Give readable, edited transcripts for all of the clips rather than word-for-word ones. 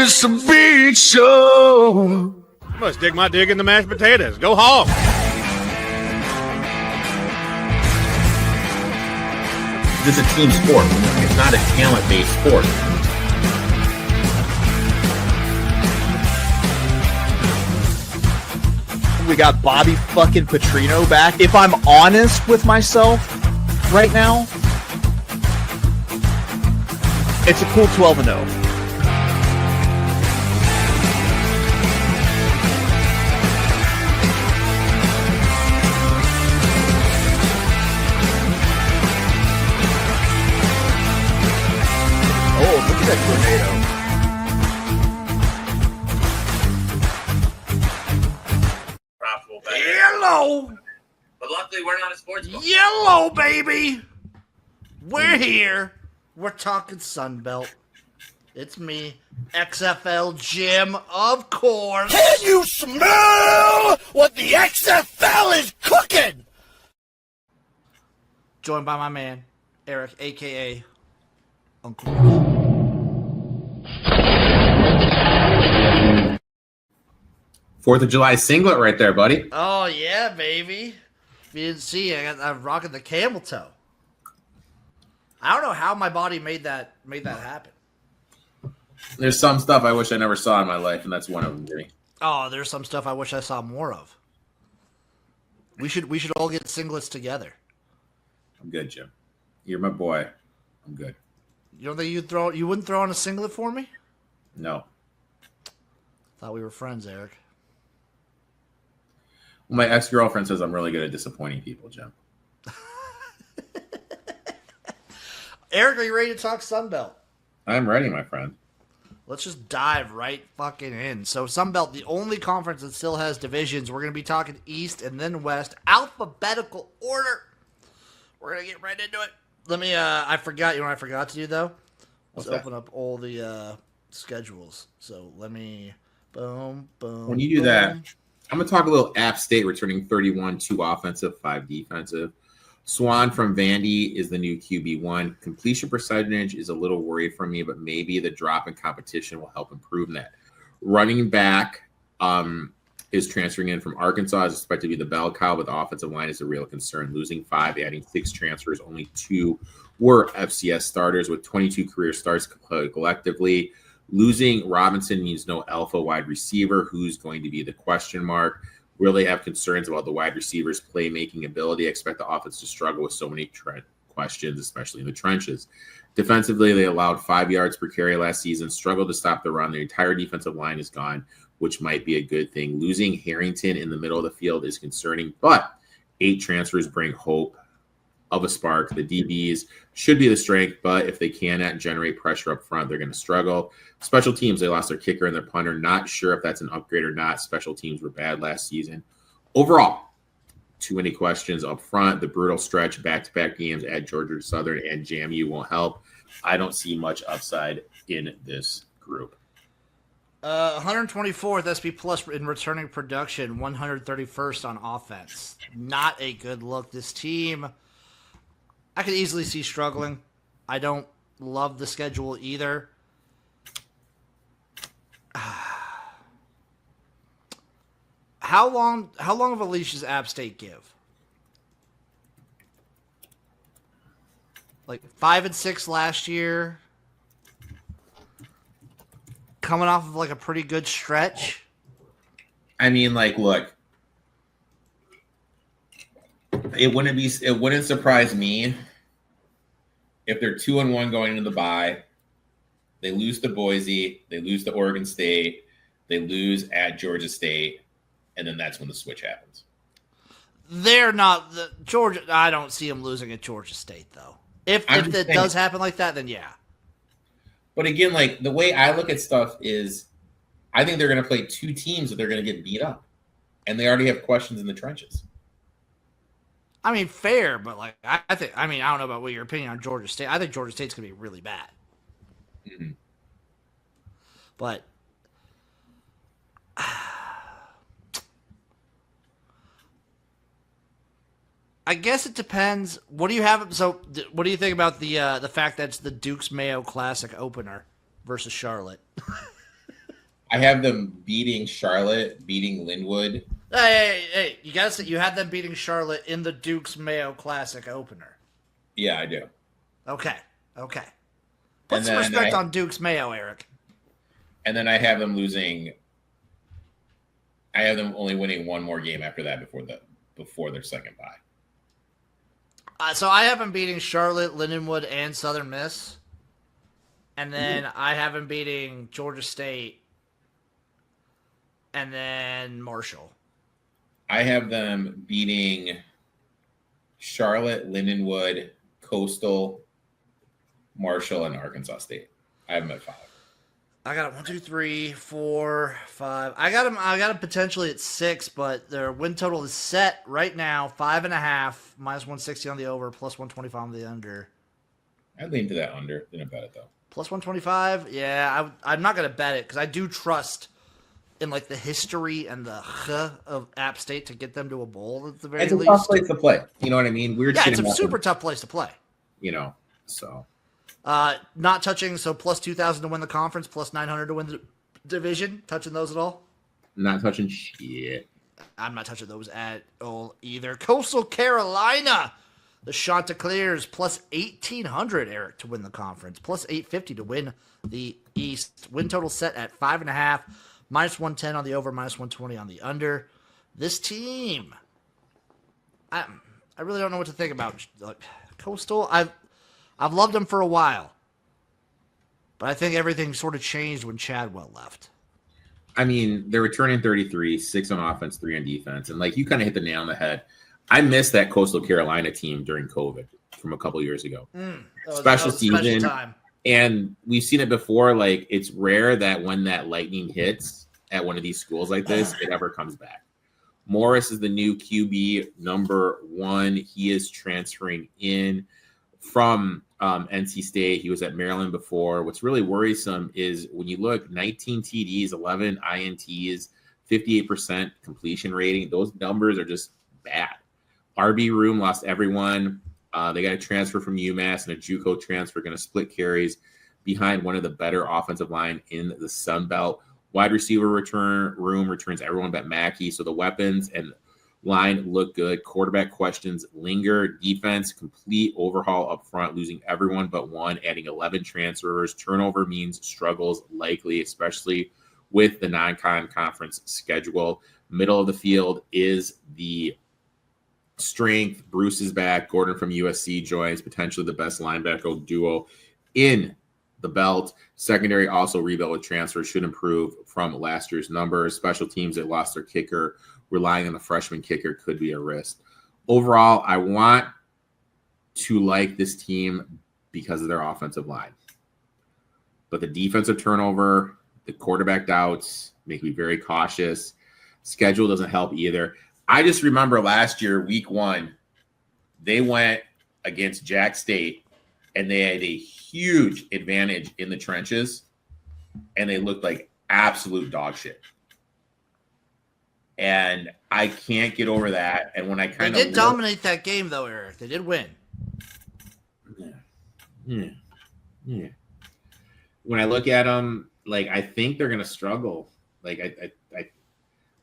it's a beach show. I must dig my dig in the mashed potatoes. Go hog. This is a team sport. It's not a talent-based sport. We got Bobby fucking Petrino back. If I'm honest with myself right now, it's a cool 12-0. Oh, look at that tornado. Yellow! But luckily, we're not a sports book. Yellow, baby! We're here. We're talking Sunbelt. It's me, XFL Jim, of course. Can you smell what the XFL is cooking? Joined by my man, Erik, a.k.a. Uncle Rico. Fourth of July singlet right there, buddy. Oh, yeah, baby. If you didn't see, I'm rocking the camel toe. I don't know how my body made that happen. There's some stuff I wish I never saw in my life, and that's one of them, Jimmy. Oh, there's some stuff I wish I saw more of. We should all get singlets together. I'm good, Jim. You're my boy. I'm good. You don't think you wouldn't throw on a singlet for me? No. Thought we were friends, Erik. Well, my ex-girlfriend says I'm really good at disappointing people, Jim. Erik, are you ready to talk Sunbelt? I'm ready, my friend. Let's just dive right fucking in. So Sunbelt, the only conference that still has divisions. We're going to be talking East and then West, alphabetical order. We're going to get right into it. Let me, I forgot, you know what I forgot to do, though? Let's open up all the schedules. So let me, boom. When you do that, I'm going to talk a little App State returning 31, 2 offensive, 5 defensive. Swan from Vandy is the new QB1. Completion percentage is a little worried for me, but maybe the drop in competition will help improve that. Running back is transferring in from Arkansas, is expected to be the bell cow, but the offensive line is a real concern. Losing 5, adding 6 transfers, only 2 were FCS starters with 22 career starts collectively. Losing Robinson means no alpha wide receiver, who's going to be the question mark. Really have concerns about the wide receivers' playmaking ability. I expect the offense to struggle with so many questions, especially in the trenches. Defensively, they allowed 5 yards per carry last season, struggled to stop the run. Their entire defensive line is gone, which might be a good thing. Losing Harrington in the middle of the field is concerning, but 8 transfers bring hope of a spark. The DBs should be the strength, but if they cannot generate pressure up front, they're going to struggle. Special teams, they lost their kicker and their punter. Not sure if that's an upgrade or not. Special teams were bad last season. Overall, too many questions up front. The brutal stretch, back-to-back games at Georgia Southern and JMU won't help. I don't see much upside in this group. 124th SP plus in returning production, 131st on offense. Not a good look. This team, I could easily see struggling. I don't love the schedule either. How long of a leash does App State give? Like 5 and 6 last year. Coming off of like a pretty good stretch. I mean, like, look, it wouldn't surprise me if they're 2-1 going into the bye. They lose to Boise, they lose to Oregon State, they lose at Georgia State, and then that's when the switch happens. They're not the Georgia. I don't see them losing at Georgia State though. If it does happen like that, then yeah. But again, like the way I look at stuff is, I think they're going to play 2 teams that they're going to get beat up, and they already have questions in the trenches. I mean, fair, but like I think. I mean, I don't know about what your opinion on Georgia State. I think Georgia State's going to be really bad. Mm-hmm. But I guess it depends. What do you have? So, what do you think about the fact that it's the Duke's Mayo Classic opener versus Charlotte? I have them beating Charlotte, beating Linwood. Hey! You gotta say you had them beating Charlotte in the Dukes Mayo Classic opener. Yeah, I do. Okay. Put And some then respect on Dukes Mayo, Erik. And then I have them losing. I have them only winning one more game after that before their second bye. So I have them beating Charlotte, Lindenwood, and Southern Miss. And then I have them beating Georgia State. And then Marshall. I have them beating Charlotte, Lindenwood, Coastal, Marshall, and Arkansas State. I have them at 5. I got them 1, 2, 3, 4, 5. I got them potentially at 6, but their win total is set right now 5.5, minus 160 on the over, plus 125 on the under. I'd lean to that under. Didn't bet it though. Plus 125? Yeah, I'm not going to bet it because I do trust in like the history and the of App State to get them to a bowl at the very least. It's a tough place to play. You know what I mean? Weird. Yeah, it's a super tough place to play. You know, so. Not touching, so plus 2,000 to win the conference, plus 900 to win the division. Touching those at all? Not touching shit. I'm not touching those at all either. Coastal Carolina. The Chanticleers plus 1,800, Erik, to win the conference. Plus 850 to win the East. Win total set at 5.5. Minus 110 on the over, minus 120 on the under. This team, I really don't know what to think about. Like, Coastal, I've loved them for a while. But I think everything sort of changed when Chadwell left. I mean, they're returning 33, 6 on offense, 3 on defense. And like you kind of hit the nail on the head. I missed that Coastal Carolina team during COVID from a couple years ago. Special season. Time. And we've seen it before. Like, it's rare that when that lightning hits at one of these schools like this, it ever comes back. Morris is the new QB number 1. He is transferring in from NC State. He was at Maryland before. What's really worrisome is when you look, 19 TDs, 11 INTs, 58% completion rating. Those numbers are just bad. RB room lost everyone. They got a transfer from UMass and a JUCO transfer, going to split carries behind one of the better offensive line in the Sun Belt. Wide receiver room returns everyone but Mackey. So the weapons and line look good. Quarterback questions linger. Defense, complete overhaul up front, losing everyone but one, adding 11 transfers. Turnover means struggles likely, especially with the non-con conference schedule. Middle of the field is the strength. Bruce is back. Gordon from USC joins, potentially the best linebacker duo in the belt. Secondary also rebuilt with transfers, should improve from last year's numbers. Special teams that lost their kicker, relying on the freshman kicker could be a risk. Overall, I want to like this team because of their offensive line. But the defensive turnover, the quarterback doubts make me very cautious. Schedule doesn't help either. I just remember last year, week 1, they went against Jack State, and they had a huge advantage in the trenches, and they looked like absolute dog shit. And I can't get over that. And when I kind of They did dominate that game, though, Erik. They did win. Yeah. When I look at them, like, I think they're going to struggle. Like,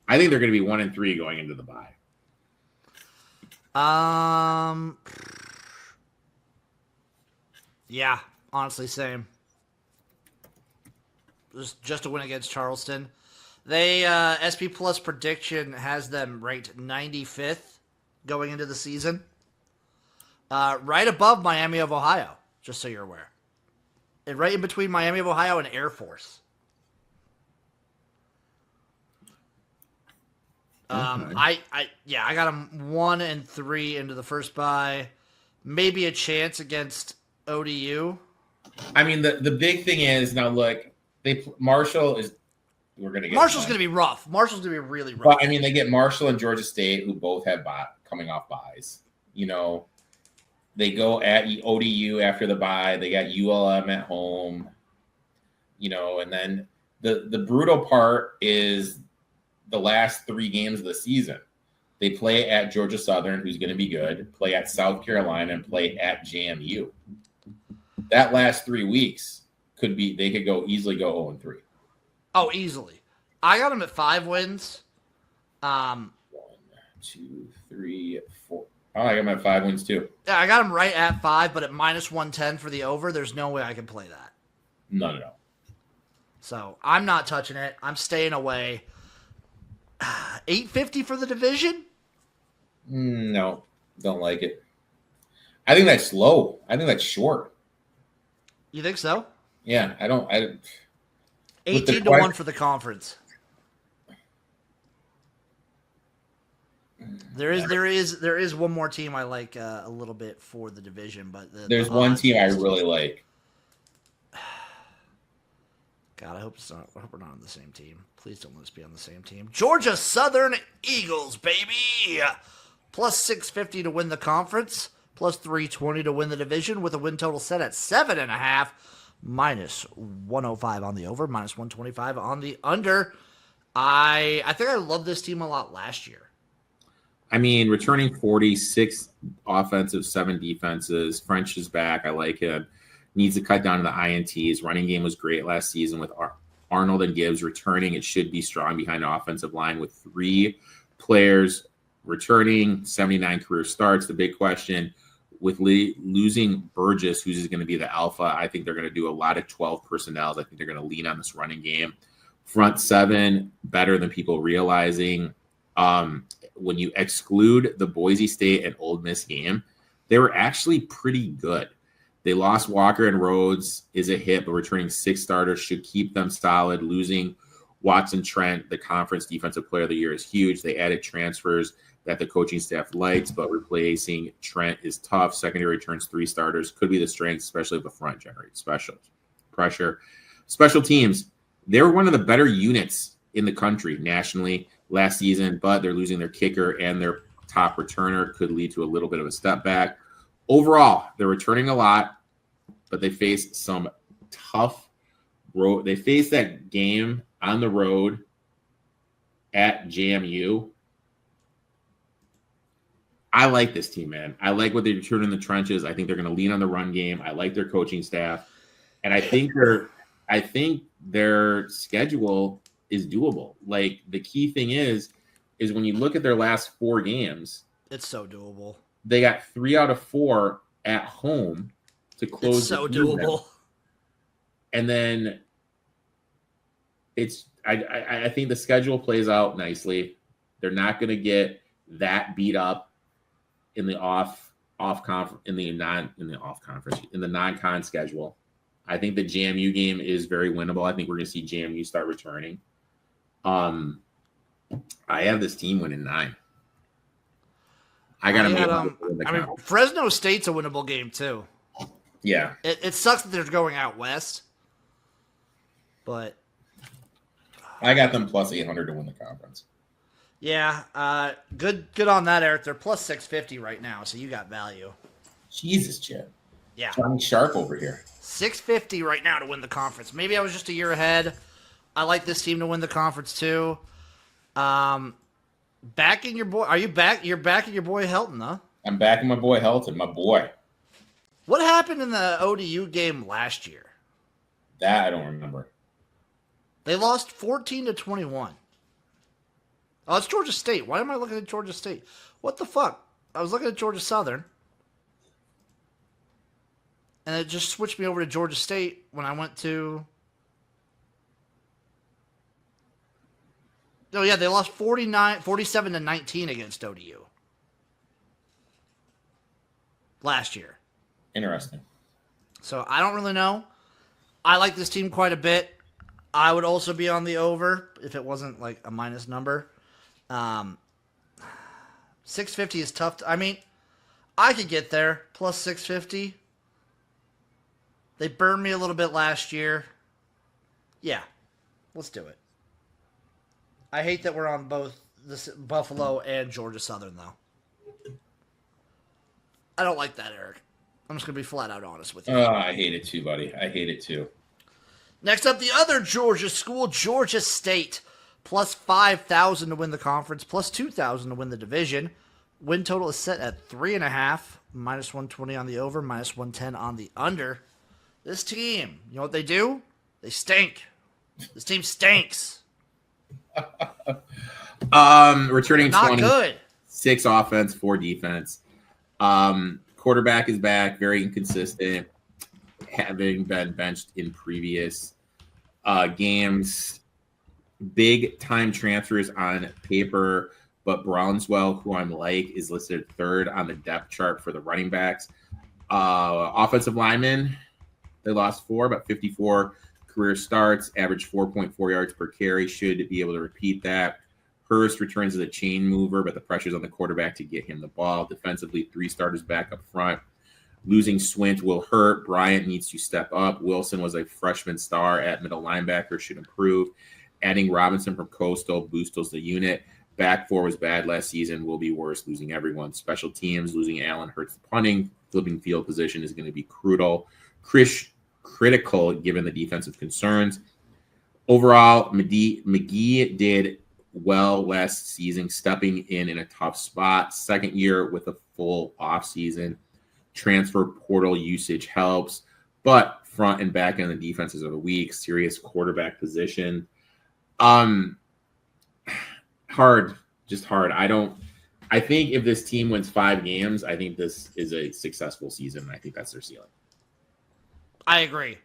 I think they're going to be 1-3 going into the bye. Yeah, honestly, same. Just a win against Charleston. They SP Plus prediction has them ranked 95th going into the season, right above Miami of Ohio. Just so you're aware, and right in between Miami of Ohio and Air Force. I got them 1-3 into the first bye. Maybe a chance against ODU. I mean, the big thing is now look, Marshall's going to be rough. Marshall's going to be really rough. But I mean, they get Marshall and Georgia State, who both have coming off byes. You know, they go at ODU after the bye. They got ULM at home. You know, and then the brutal part is the last 3 games of the season. They play at Georgia Southern, who's going to be good, play at South Carolina, and play at JMU. That last 3 weeks they could easily go 0-3. Oh, easily. I got them at 5 wins. 1, 2, 3, 4. Oh, I got my 5 wins too. Yeah, I got them right at 5, but at minus 110 for the over, there's no way I can play that. No. So I'm not touching it. I'm staying away. 850 for the division? No, don't like it. I think that's low. I think that's short. You think so? Yeah, I don't. 18 to 1 for the conference. There is one more team I like a little bit for the division, but there's one team I really like. God, I hope we're not on the same team. Please don't let us be on the same team. Georgia Southern Eagles, baby. Plus 650 to win the conference. Plus 320 to win the division with a win total set at 7.5. Minus 105 on the over. Minus 125 on the under. I think I loved this team a lot last year. I mean, returning 46 offensive, 7 defenses. French is back. I like him. Needs to cut down to the INTs. Running game was great last season with Arnold and Gibbs returning. It should be strong behind an offensive line with 3 players returning, 79 career starts. The big question with losing Burgess, who's going to be the alpha, I think they're going to do a lot of 12 personnels. I think they're going to lean on this running game. Front 7, better than people realizing. When you exclude the Boise State and Ole Miss game, they were actually pretty good. They lost Walker and Rhodes is a hit, but returning 6 starters should keep them solid. Losing Watson Trent, the conference defensive player of the year, is huge. They added transfers that the coaching staff likes, but replacing Trent is tough. Secondary returns 3 starters. Could be the strength, especially if the front generates special pressure. Special teams, they were one of the better units in the country nationally last season, but they're losing their kicker and their top returner. Could lead to a little bit of a step back. Overall, they're returning a lot, but they face some tough road. They face that game on the road at JMU. I like this team, man. I like what they return in the trenches. I think they're going to lean on the run game. I like their coaching staff, and I think their schedule is doable. Like, the key thing is when you look at their last 4 games, it's so doable. They got 3 out of 4 at home to close. It's so doable. And then I think the schedule plays out nicely. They're not going to get that beat up in the non-con schedule. I think the JMU game is very winnable. I think we're going to see JMU start returning. I have this team winning 9. I got them. Fresno State's a winnable game too. Yeah, it sucks that they're going out west, but I got them plus 800 to win the conference. Yeah, good on that, Eric. They're plus 650 right now, so you got value. Jesus, Chip. Yeah, Johnny Sharp over here. 650 right now to win the conference. Maybe I was just a year ahead. I like this team to win the conference too. Backing your boy. Are you back? You're backing your boy Helton, huh? I'm backing my boy Helton, my boy. What happened in the ODU game last year? That I don't remember. They lost 14-21. Oh, it's Georgia State. Why am I looking at Georgia State? What the fuck? I was looking at Georgia Southern. And it just switched me over to Georgia State when I went to... Oh, yeah, they lost 47-19 against ODU. Last year. Interesting. So, I don't really know. I like this team quite a bit. I would also be on the over if it wasn't like a minus number. 650 is tough. I mean, I could get there. Plus 650. They burned me a little bit last year. Yeah, let's do it. I hate that we're on both Buffalo and Georgia Southern, though. I don't like that, Eric. I'm just going to be flat out honest with you. Oh, I hate it too, buddy. I hate it too. Next up, the other Georgia school, Georgia State. Plus 5,000 to win the conference, plus 2,000 to win the division. Win total is set at 3.5. Minus 120 on the over, minus 110 on the under. This team, you know what they do? They stink. This team stinks. Returning Not 20, good. 6 offense, 4 defense. Quarterback is back, very inconsistent, having been benched in previous games. Big time transfers on paper, but Brownswell, who I'm like, is listed 3rd on the depth chart for the running backs. Offensive linemen, they lost 4, but 54 career starts, average 4.4 yards per carry, should be able to repeat that. Hurst returns as a chain mover, but the pressure's on the quarterback to get him the ball. Defensively, 3 starters back up front. Losing Swint will hurt. Bryant needs to step up. Wilson was a freshman star at middle linebacker, should improve. Adding Robinson from Coastal boostles the unit. Back 4 was bad last season, will be worse, losing everyone. Special teams, losing Allen hurts the punting. Flipping field position is going to be critical given the defensive concerns. Overall, McGee did well last season, stepping in a tough spot. Second year with a full offseason. Transfer portal usage helps, but front and back end of the defenses are the weak. Serious quarterback position. Hard. I think if this team wins 5 games, I think this is a successful season. I think that's their ceiling. I agree.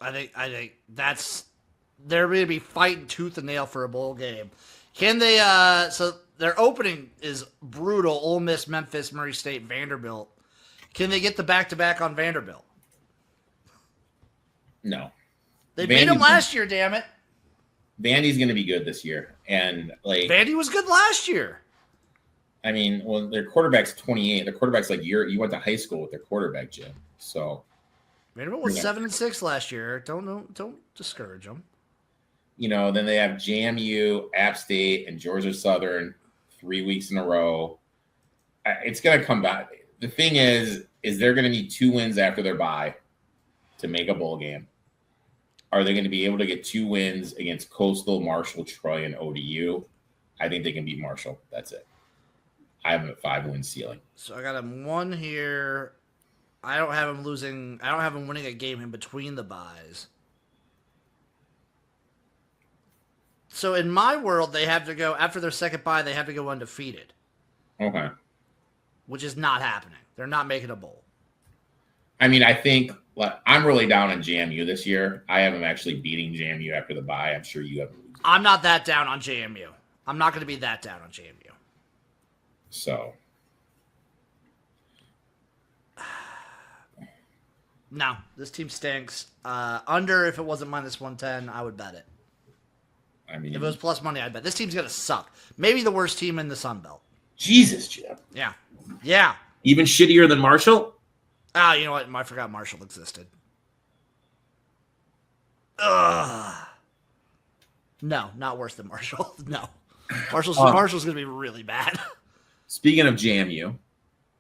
I think that's they're going to be fighting tooth and nail for a bowl game. Can they? So their opening is brutal. Ole Miss, Memphis, Murray State, Vanderbilt. Can they get the back-to-back on Vanderbilt? No. They beat them last year. Damn it. Vandy's going to be good this year, and like Vandy was good last year. I mean, well, their quarterback's 28. Their quarterback's like you went to high school with their quarterback, Jim. So Vanderbilt was 7-6 last year. Don't discourage them. You know, then they have JMU, App State, and Georgia Southern 3 weeks in a row. It's going to come back. The thing is they're going to need 2 wins after their bye to make a bowl game. Are they going to be able to get 2 wins against Coastal, Marshall, Troy, and ODU? I think they can beat Marshall. That's it. I have them at 5-win ceiling. So I got them 1 here. I don't have them losing. I don't have them winning a game in between the byes. So in my world, they have to go after their second bye. They have to go undefeated. Okay. Which is not happening. They're not making a bowl. I mean, I think I'm really down on JMU this year. I have them actually beating JMU after the bye. I'm sure you have. I'm not that down on JMU. I'm not going to be that down on JMU. So. No, this team stinks. Under, if it wasn't minus 110, I would bet it. I mean, if it was plus money, I'd bet. This team's going to suck. Maybe the worst team in the Sun Belt. Jesus, Jim. Yeah. Yeah. Even shittier than Marshall? You know what? I forgot Marshall existed. Ugh. No, not worse than Marshall. No. Marshall's going to be really bad. Speaking of JMU.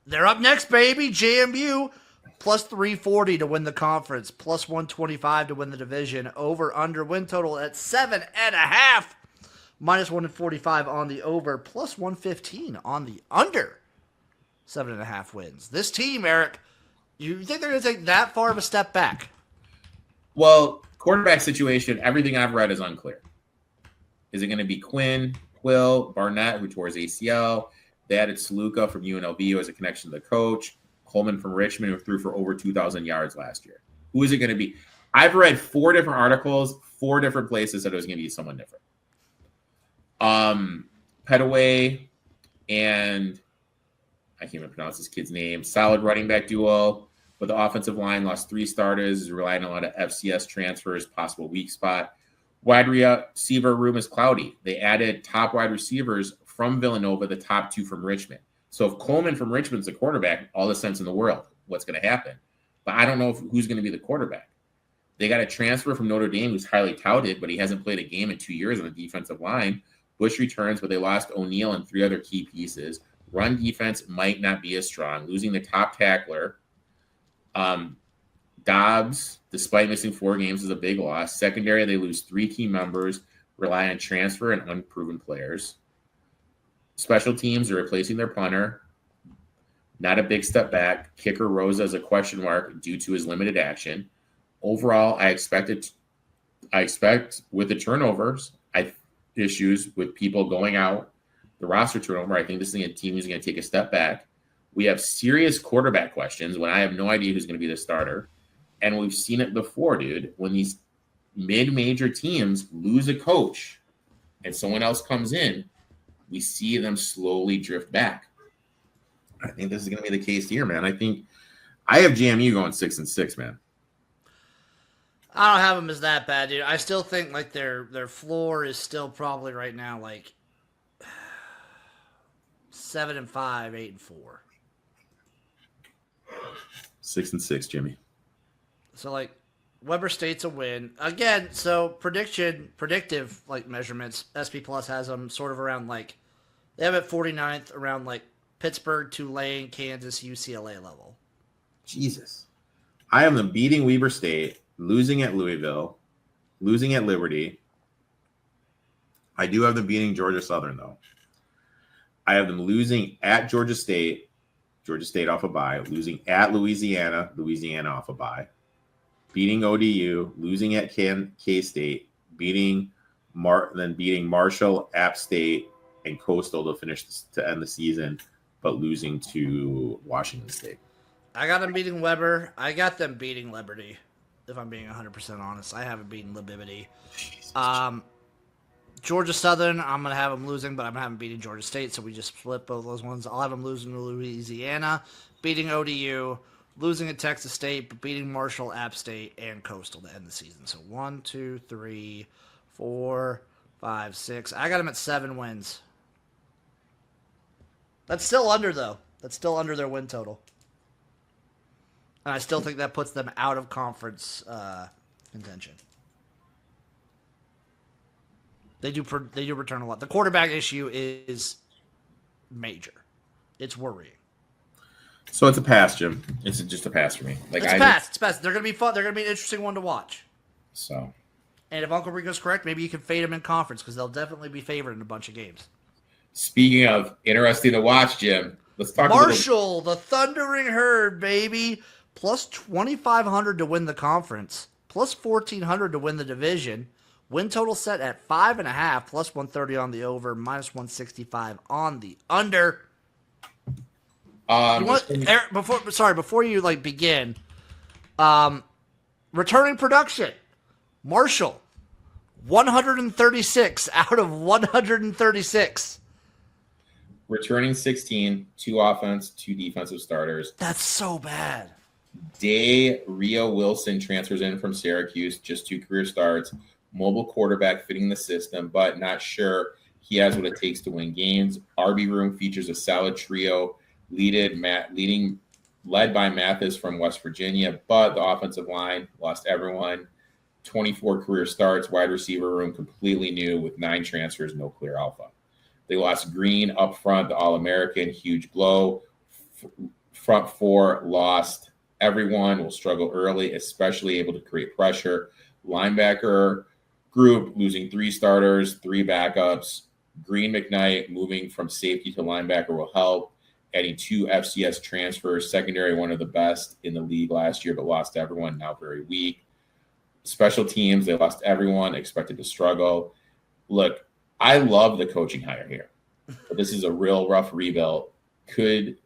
They're up next, baby. JMU. Plus 340 to win the conference. Plus 125 to win the division. Over, under, win total at 7.5. Minus 145 on the over. Plus 115 on the under. 7.5 wins. This team, Erik, you think they're going to take that far of a step back? Well, quarterback situation, everything I've read is unclear. Is it going to be Quinn, Quill, Barnett, who tore his ACL? They added Saluka from UNLV who has a connection to the coach. Coleman from Richmond, who threw for over 2,000 yards last year. Who is it going to be? I've read 4 different articles, 4 different places that it was going to be someone different. Petaway and I can't even pronounce this kid's name. Solid running back duo, but the offensive line lost 3 starters, is relying on a lot of FCS transfers, possible weak spot. Wide receiver room is cloudy. They added top wide receivers from Villanova, the top 2 from Richmond. So if Coleman from Richmond's the quarterback, all the sense in the world, what's going to happen? But I don't know who's going to be the quarterback. They got a transfer from Notre Dame who's highly touted, but he hasn't played a game in 2 years on the defensive line. Bush returns, but they lost O'Neal and 3 other key pieces. Run defense might not be as strong. Losing the top tackler. Dobbs, despite missing 4 games, is a big loss. Secondary, they lose 3 key members, rely on transfer and unproven players. Special teams are replacing their punter. Not a big step back. Kicker Rosa is a question mark due to his limited action. Overall, I expect with the turnovers, issues with people going out, the roster turnover. I think this is a team who's going to take a step back. We have serious quarterback questions when I have no idea who's going to be the starter. And we've seen it before, dude. When these mid-major teams lose a coach and someone else comes in, we see them slowly drift back. I think this is going to be the case here, man. I think I have JMU going 6-6, man. I don't have them as that bad, dude. I still think like their floor is still probably right now like 7-5, 8-4. 6-6, Jimmy. So like Weber State's a win again. So predictive like measurements. SP Plus has them sort of around like they have it 49th around like Pittsburgh, Tulane, Kansas, UCLA level. Jesus, I have them beating Weber State, losing at Louisville, losing at Liberty. I do have them beating Georgia Southern though. I have them losing at Georgia State off a bye, losing at Louisiana off a bye, beating ODU, losing at K-State, beating Marshall, App State, and Coastal to end the season, but losing to Washington State. I got them beating Weber. I got them beating Liberty, if I'm being 100% honest. I haven't beaten Libibity. Georgia Southern, I'm going to have them losing, but I'm having beating Georgia State, so we just split both those ones. I'll have them losing to Louisiana, beating ODU, losing at Texas State, but beating Marshall, App State, and Coastal to end the season. So 1, 2, 3, 4, 5, 6. I got them at 7 wins. That's still under, though. That's still under their win total. And I still think that puts them out of conference contention. They do return a lot. The quarterback issue is major. It's worrying. So it's a pass, Jim. It's just a pass for me. It's a pass. It's a pass. They're going to be fun. They're going to be an interesting one to watch. So. And if Uncle Rico's correct, maybe you can fade them in conference because they'll definitely be favored in a bunch of games. Speaking of interesting to watch, Jim, let's talk Marshall, the Thundering Herd, baby. Plus 2,500 to win the conference. Plus 1,400 to win the division. Win total set at 5.5, plus 130 on the over, minus 165 on the under. Eric, before you begin, returning production, Marshall, 136 out of 136. Returning 16, 2 offense, 2 defensive starters. That's so bad. Rio Wilson transfers in from Syracuse, just 2 career starts. Mobile quarterback fitting the system, but not sure he has what it takes to win games. RB room features a solid trio, led by Mathis from West Virginia, but the offensive line lost everyone. 24 career starts, wide receiver room completely new with 9 transfers, no clear alpha. They lost Green up front, the All-American, huge blow. Front 4 lost everyone, will struggle early, especially able to create pressure. Linebacker group losing 3 starters, 3 backups. Green McKnight moving from safety to linebacker will help. Adding 2 FCS transfers. Secondary, one of the best in the league last year, but lost everyone, now very weak. Special teams, they lost everyone, expected to struggle. Look, I love the coaching hire here, but this is a real rough rebuild. Could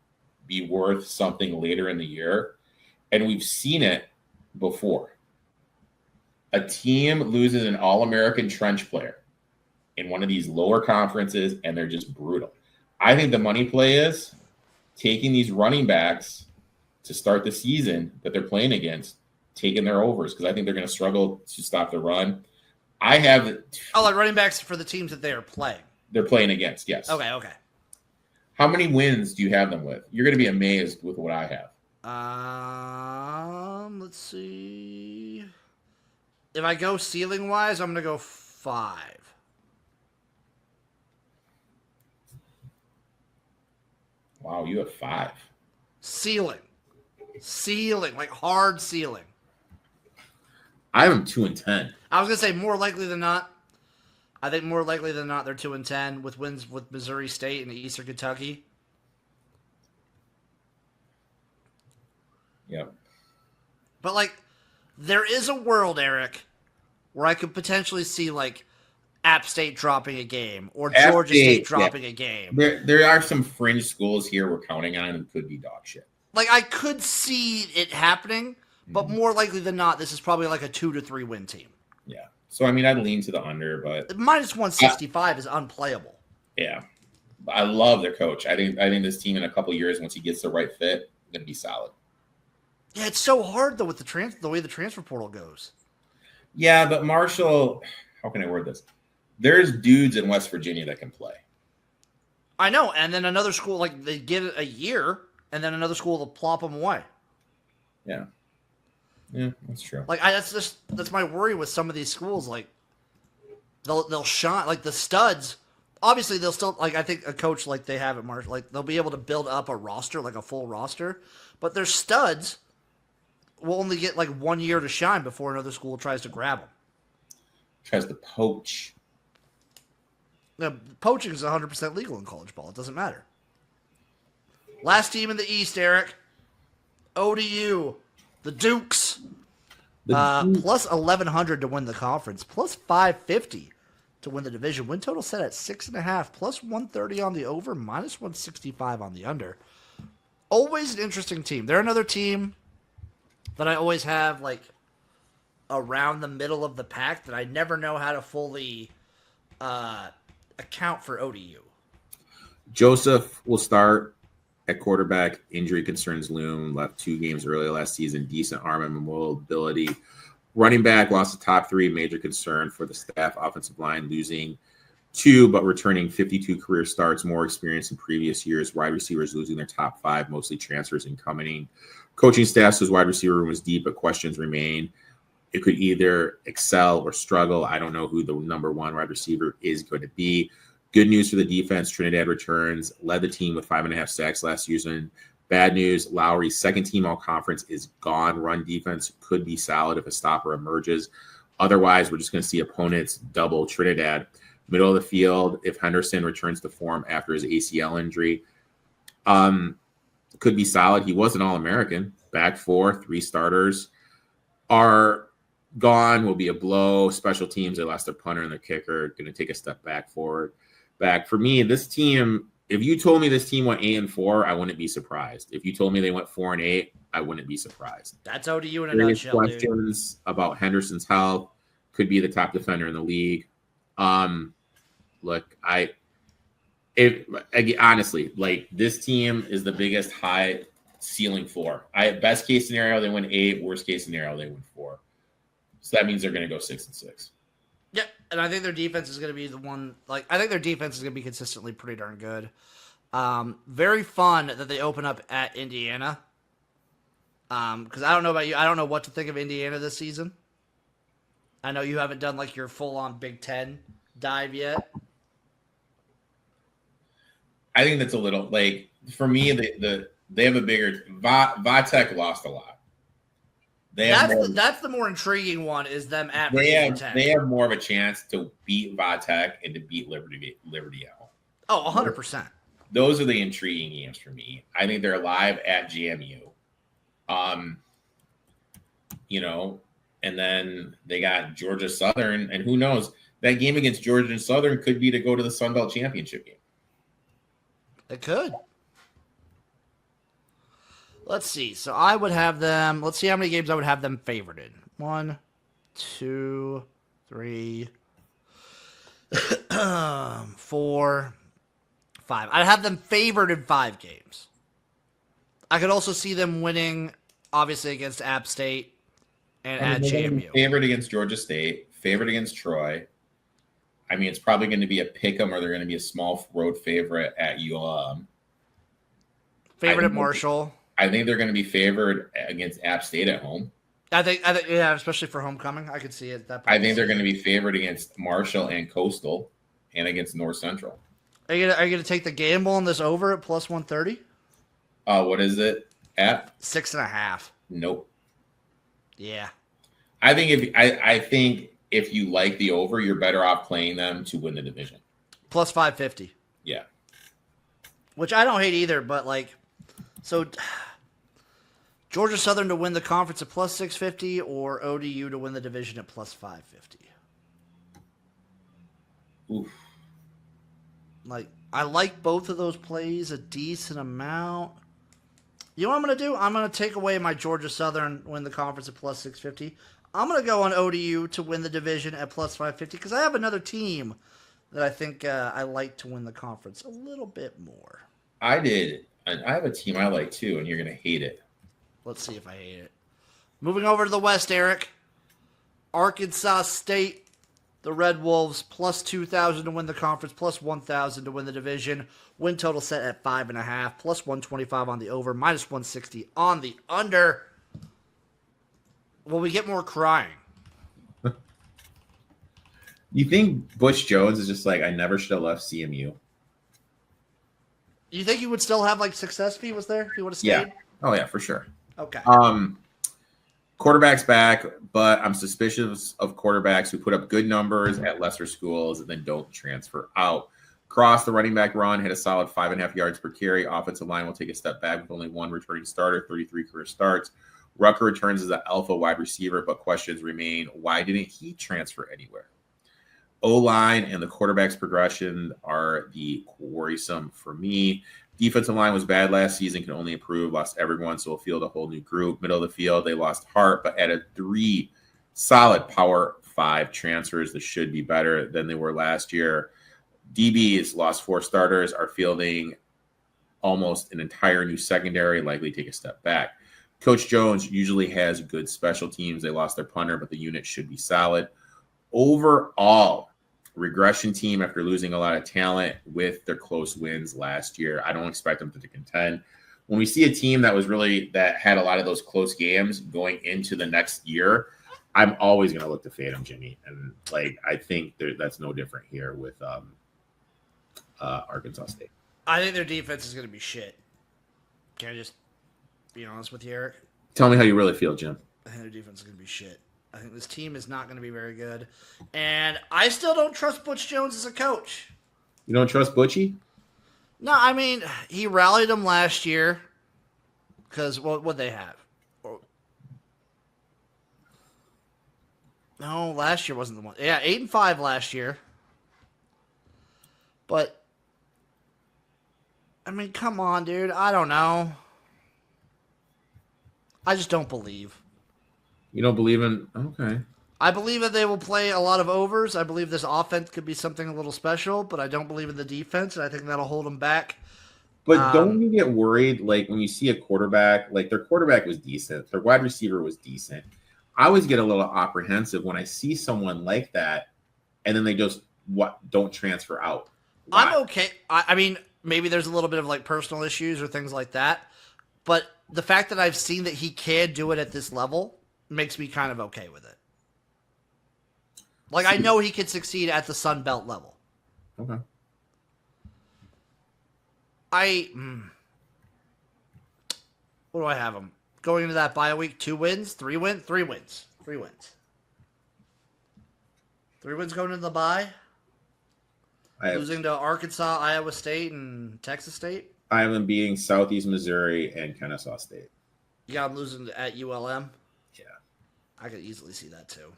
be worth something later in the year. And we've seen it before. A team loses an All-American trench player in one of these lower conferences, and they're just brutal. I think the money play is taking these running backs to start the season that they're playing against, taking their overs, because I think they're going to struggle to stop the run. I have like running backs for the teams that they are playing. They're playing against, yes. Okay. How many wins do you have them with? You're going to be amazed with what I have. Let's see. If I go ceiling wise, I'm going to go 5. Wow, you have 5. Ceiling, like hard ceiling. I have them 2-10. I was going to say more likely than not. I think more likely than not they're 2-10 with wins with Missouri State and Eastern Kentucky. Yep. But there is a world, Eric, where I could potentially see App State dropping a game or App Georgia State dropping a game. There are some fringe schools here we're counting on who could be dog shit. Like, I could see it happening, but more likely than not, this is probably like a 2 to 3 win team. Yeah. So, I mean, I'd lean to the under, but minus 165 is unplayable. Yeah. I love their coach. I think this team in a couple years, once he gets the right fit, going to be solid. Yeah, it's so hard, though, with the way the transfer portal goes. Yeah, but Marshall, how can I word this? There's dudes in West Virginia that can play. I know, and then another school, like, they get it a year, and then another school will plop them away. Yeah. Yeah, that's true. Like, that's my worry with some of these schools. Like, they'll shine, like, the studs. Obviously, they'll still, like, I think a coach like they have at Marshall, like, they'll be able to build up a roster, like a full roster. But their studs will only get, like, 1 year to shine before another school tries to grab them. Tries to poach. Now, poaching is 100% legal in college ball. It doesn't matter. Last team in the East, Eric. ODU. The Dukes. Plus 1,100 to win the conference. Plus 550 to win the division. Win total set at 6.5. Plus 130 on the over. Minus 165 on the under. Always an interesting team. They're another team that I always have, like, around the middle of the pack that I never know how to fully account for ODU. Joseph will start at quarterback. Injury concerns loom. Left 2 games early last season. Decent arm and mobility. Running back lost the top 3. Major concern for the staff. Offensive line losing 2, but returning 52 career starts. More experience in previous years. Wide receivers losing their top 5. Mostly transfers incoming. Coaching staff says wide receiver room was deep, but questions remain. It could either excel or struggle. I don't know who the number 1 wide receiver is going to be. Good news for the defense. Trinidad returns, led the team with 5.5 sacks last season. Bad news, Lowry's second team all-conference is gone. Run defense could be solid if a stopper emerges. Otherwise, we're just going to see opponents double Trinidad. Middle of the field, if Henderson returns to form after his ACL injury, could be solid. He was an All-American. Back 4, 3 starters are gone, will be a blow. Special teams, they lost their punter and their kicker, going to take a step back forward. Back for me, this team, if you told me this team went 8-4, I wouldn't be surprised. If you told me they went 4-8, I wouldn't be surprised. That's ODU in a nutshell, questions dude. About Henderson's health, could be the top defender in the league. Look, honestly, like, this team is the biggest high ceiling floor. Best case scenario, they win 8. Worst case scenario, they win 4. So that means they're going to go 6-6. Yeah, and I think their defense is going to be the one. Like, I think their defense is going to be consistently pretty darn good. Very fun that they open up at Indiana. Because I don't know about you, I don't know what to think of Indiana this season. I know you haven't done, like, your full-on Big Ten dive yet. I think that's a little, like, for me, they have a bigger Vitek lost a lot. That's the more intriguing one, is them at They have more of a chance to beat Vitek and to beat Liberty at home. Oh, 100%. Those are the intriguing games for me. I think they're live at JMU. And then they got Georgia Southern, and who knows, that game against Georgia and Southern could be to go to the Sun Belt Championship game. It could. Let's see. So I would have them. Let's see how many games I would have them favored in. 1, 2, 3, 4, 5. I'd have them favored in 5 games. I could also see them winning, obviously, against App State and at JMU. Favored against Georgia State, favored against Troy. I mean, it's probably going to be a pick'em, or they're going to be a small road favorite at ULM. Favorite at Marshall. I think they're going to be favored against App State at home. I think, yeah, especially for homecoming, I could see it. I think they're going to be favored against Marshall and Coastal, and against North Central. Are you gonna take the gamble on this over at plus 130? What is it at? 6.5. Nope. Yeah. I think if you like the over, you're better off playing them to win the division. Plus 550. Yeah. Which I don't hate either, but, like, so Georgia Southern to win the conference at plus 650, or ODU to win the division at plus 550? Oof. Like, I like both of those plays a decent amount. You know what I'm going to do? I'm going to take away my Georgia Southern win the conference at plus 650. I'm going to go on ODU to win the division at plus 550 because I have another team that I think I like to win the conference a little bit more. I did. And I have a team I like too, and you're going to hate it. Let's see if I hate it. Moving over to the West, Erik. Arkansas State, the Red Wolves, plus 2,000 to win the conference, plus 1,000 to win the division. Win total set at 5.5, plus 125 on the over, minus 160 on the under. Will we get more crying? You think Butch Jones is just like, I never should have left CMU? You think he would still have like success if he was there? If he would have stayed? Yeah. Oh yeah, for sure. Okay. Quarterback's back, but I'm suspicious of quarterbacks who put up good numbers at lesser schools and then don't transfer out. Cross, the running back run, had a solid 5.5 yards per carry. Offensive line will take a step back with only one returning starter, 33 career starts. Rucker returns as an alpha wide receiver, but questions remain. Why didn't he transfer anywhere? O-line and the quarterback's progression are the worrisome for me. Defensive line was bad last season, can only improve, lost everyone, so we'll field a whole new group. Middle of the field, they lost Hart, but added 3 solid Power 5 transfers that should be better than they were last year. DBs lost 4 starters, are fielding almost an entire new secondary, likely take a step back. Coach Jones usually has good special teams. They lost their punter, but the unit should be solid. Overall, regression team after losing a lot of talent with their close wins last year. I don't expect them to contend. When we see a team that had a lot of those close games going into the next year, I'm always going to look to fade them, Jimmy. And I think that's no different here with Arkansas State. I think their defense is going to be shit. Can I just be honest with you, Erik? Tell me how you really feel, Jim. I think their defense is going to be shit. I think this team is not going to be very good. And I still don't trust Butch Jones as a coach. You don't trust Butchie? No, I mean, he rallied them last year because what they have? No, last year wasn't the one. Yeah, 8-5 last year. But, I mean, come on, dude. I don't know. I just don't believe. You don't believe in... Okay. I believe that they will play a lot of overs. I believe this offense could be something a little special, but I don't believe in the defense, and I think that'll hold them back. But don't you get worried, when you see a quarterback, their quarterback was decent, their wide receiver was decent. I always get a little apprehensive when I see someone like that, and then they just don't transfer out. Why? I'm okay. I mean, maybe there's a little bit of personal issues or things like that, but the fact that I've seen that he can do it at this level makes me kind of okay with it. I know he could succeed at the Sun Belt level. Okay. What do I have him? Going into that bye week, 2 wins, 3 wins? 3 wins. 3 wins. 3 wins going into the bye? Losing to Arkansas, Iowa State, and Texas State? I have them beating Southeast Missouri and Kennesaw State. You got them losing at ULM? Yeah. I could easily see that too.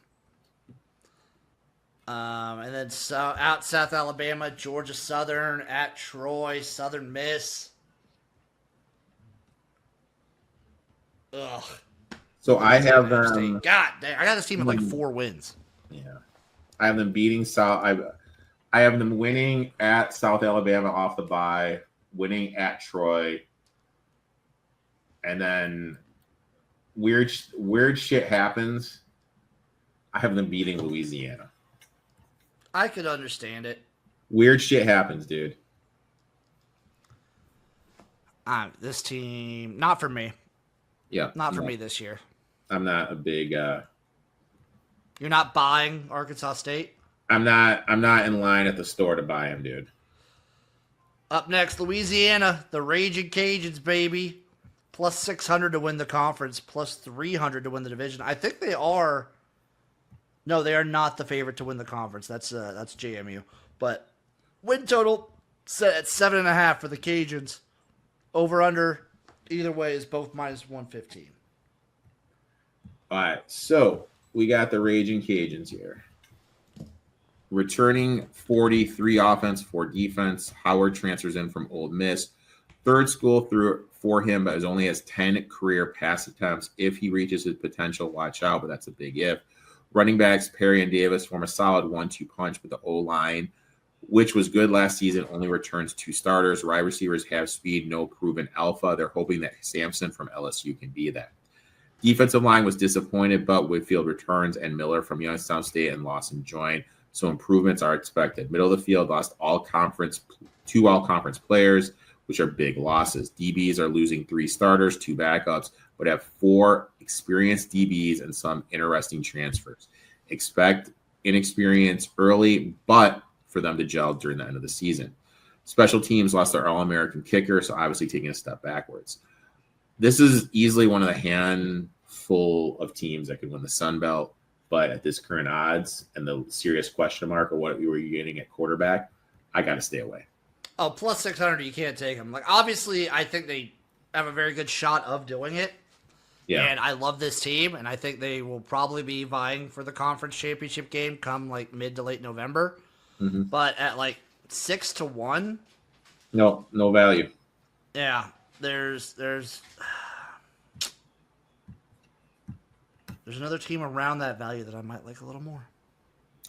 And then out South Alabama, Georgia Southern, at Troy, Southern Miss. Ugh. So I have them. God dang, I got this team at 4 wins. Yeah. I have them beating South. I have them winning at South Alabama off the bye, winning at Troy, and then weird shit happens. I have them beating Louisiana. I could understand it. Weird shit happens, dude. This team, not for me. Yeah. Not for me this year. I'm not a big You're not buying Arkansas State? I'm not in line at the store to buy him, dude. Up next, Louisiana, the Raging Cajuns, baby. Plus 600 to win the conference, plus 300 to win the division. I think they are. No, they are not the favorite to win the conference. That's JMU. But win total set at 7.5 for the Cajuns. Over under either way is both minus 115. All right, so we got the Raging Cajuns here. Returning 43 offense, 4 defense. Howard transfers in from Ole Miss. Third school through for him, but only has 10 career pass attempts. If he reaches his potential, watch out, but that's a big if. Running backs, Perry and Davis form a solid 1-2 punch, but the O-line, which was good last season, only returns 2 starters. Wide receivers have speed, no proven alpha. They're hoping that Sampson from LSU can be that. Defensive line was disappointed, but Whitfield returns, and Miller from Youngstown State and Lawson join, so improvements are expected. Middle of the field lost 2 all-conference players, which are big losses. DBs are losing 3 starters, 2 backups, but have 4 experienced DBs and some interesting transfers. Expect inexperience early, but for them to gel during the end of the season. Special teams lost their All-American kicker, so obviously taking a step backwards. This is easily one of the handful of teams that could win the Sun Belt, but at this current odds and the serious question mark of what were you getting at quarterback, I got to stay away. Oh, plus 600, you can't take them. Like, obviously, I think they have a very good shot of doing it. Yeah. And I love this team, and I think they will probably be vying for the conference championship game come, like, mid to late November. Mm-hmm. But at, like, 6-1. No value. Yeah. There's another team around that value that I might like a little more.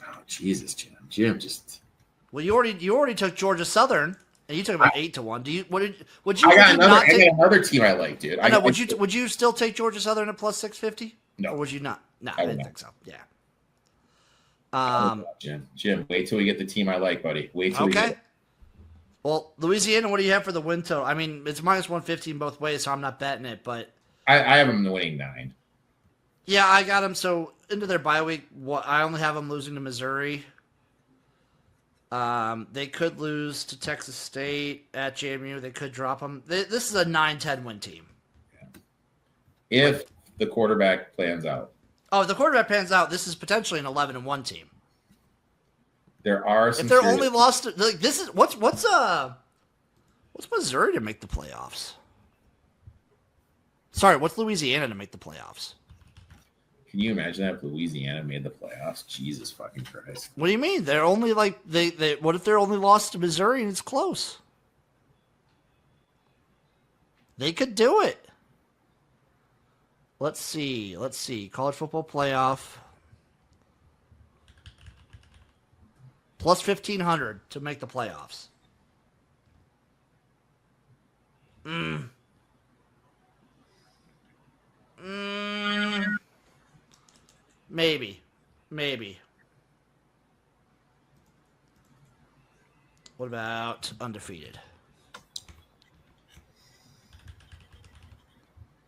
Oh, Jesus, Jim just... Well, you already took Georgia Southern, and you took about 8-1. I got another team I like, dude. I know. Would you still take Georgia Southern at plus 650? No. Or would you not? No, I didn't think so. Yeah. Jim, wait till we get the team I like, buddy. Wait till we get it. Well, Louisiana, what do you have for the win total? I mean, it's minus 115 both ways, so I'm not betting it, but I have them winning 9. Yeah, I got them. So into their bye week, I only have them losing to Missouri. They could lose to Texas State at JMU. They could drop them. This is a 9-10 win team. If the quarterback plans out. Oh, if the quarterback pans out, this is potentially an 11-1 team. There are some. If they're only lost, like this is what's Missouri to make the playoffs? Sorry, what's Louisiana to make the playoffs? Can you imagine that if Louisiana made the playoffs? Jesus fucking Christ! What do you mean? They're only like they. What if they're only lost to Missouri and it's close? They could do it. Let's see. College football playoff. Plus 1,500 to make the playoffs. Maybe. What about undefeated?